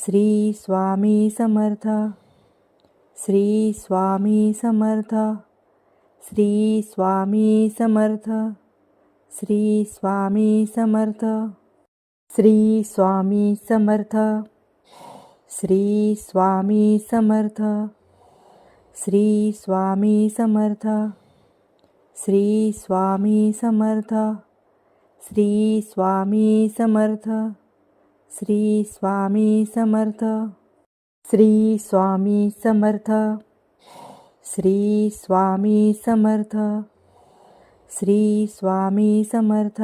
श्री स्वामी समर्थ. श्री स्वामी समर्थ. श्री स्वामी समर्थ. श्री स्वामी समर्थ. श्री स्वामी समर्थ. श्री स्वामी समर्थ. श्री स्वामी समर्थ. श्री स्वामी समर्थ. श्री स्वामी समर्थ. श्री स्वामी समर्थ. श्री स्वामी समर्थ. श्री स्वामी समर्थ. श्री स्वामी समर्थ.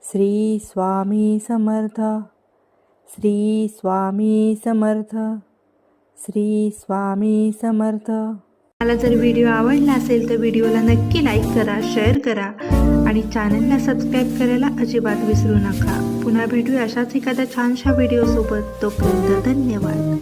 श्री स्वामी समर्थ. श्री स्वामी समर्थ. श्री स्वामी समर्थ. मला जर व्हिडिओ आवडला असेल तर व्हिडिओला नक्की लाईक करा, शेअर करा आणि चॅनलला सबस्क्राईब करायला अजिबात विसरू नका. पुन्हा भेटूया अशाच एखाद्या छानशा व्हिडिओसोबत. तोपर्यंत धन्यवाद.